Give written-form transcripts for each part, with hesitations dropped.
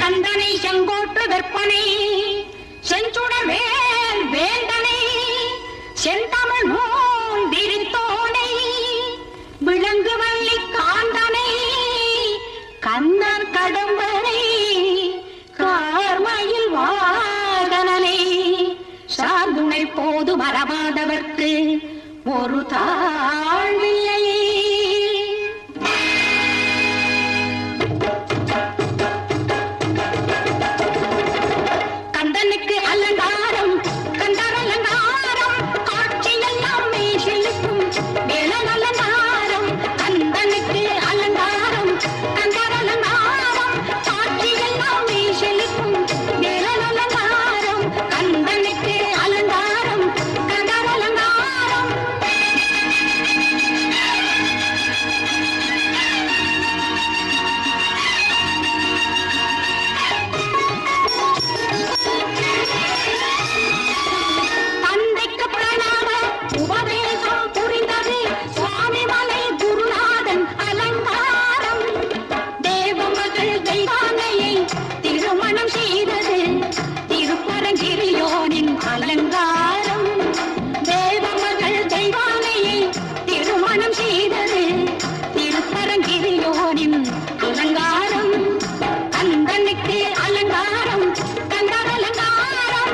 கந்தனை செங்கோட்டு விற்பனை செஞ்சுடர் வேல் வேந்தனை செந்தமிழ் நூல் விரித்தோனை விலங்கு வள்ளி காந்தனை கந்தன் கடம்பனை கார்மயில் வாகனனை சார்துணை போது மரபாதவர்க்கு ஒரு தாழ்வில்லை. கந்தனுக்கு அலங்காரம் கந்தர் அலங்காரம் காட்சியெல்லாம் மேஷிலுக்கும் வேலன் அலங்காரம். கந்தனுக்கு அலங்காரம் கந்தர் அலங்காரம் காட்சியெல்லாம் மேஷிலுக்கும் வேலன் அலங்காரம். கந்தனுக்கு அலங்காரம் கந்தர் அலங்காரம். தந்தைக்கு பிரணாம உபதேசம் புரிந்தது சுவாமிமலை குருநாதன் அலங்காரம். தேவமகள் தெய்வானையை திருமணம் செய்தது திருப்பரங்கிரியோனின் அலங்காரம். தேவமகள் தெய்வானையை திருமணம் செய்தது திருப்பரங்கிரியோனின் அலங்காரம். கந்தனுக்கு அலங்காரம் கந்தர் அலங்காரம்.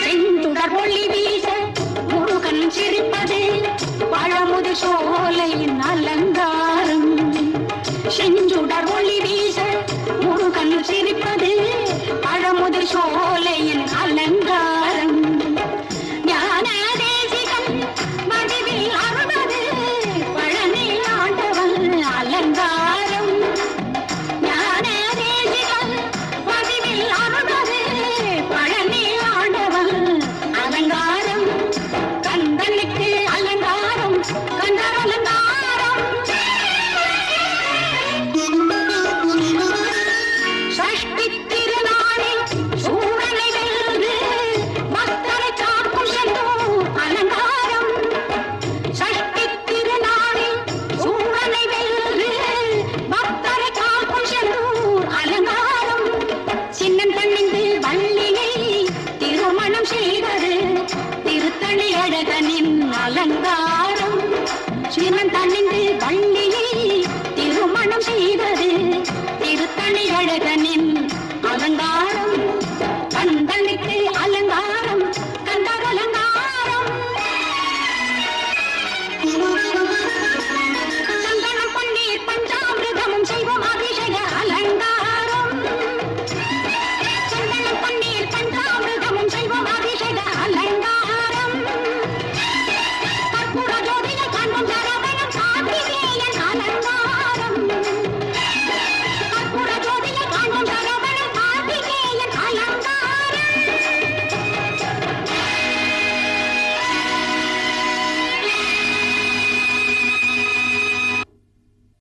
செஞ்சுடர் ஒளி வீச முருகன் சிரிப்பது பழமுது சோலையின் அலங்காரம். செஞ்சுடர் ஒளி வீச முருகன் சிரிப்பது பழமுது சோலையின் அலங்காரம். ஞான தேசிகன் மடிவில் அருள்வது பழனி ஆண்டவன் அலங்காரம். ஞான தேசிகன் மடிவில் அருள்வது பழனி ஆண்டவன் அலங்காரம். கந்தனுக்கு அலங்காரம் கந்தர் அலங்காரம். சஷ்டி திருநாளில் சூரனை வென்று பக்தரை காக்கும் செந்தூர் அலங்காரம். சஷ்டி திருநாளில் சூரனை வென்று பக்தரை காக்கும் செந்தூர் அலங்காரம். சின்னம் தணிந்து வள்ளியை திருமணம் செய்தது திருத்தணி அழகனின் அலங்காரம்.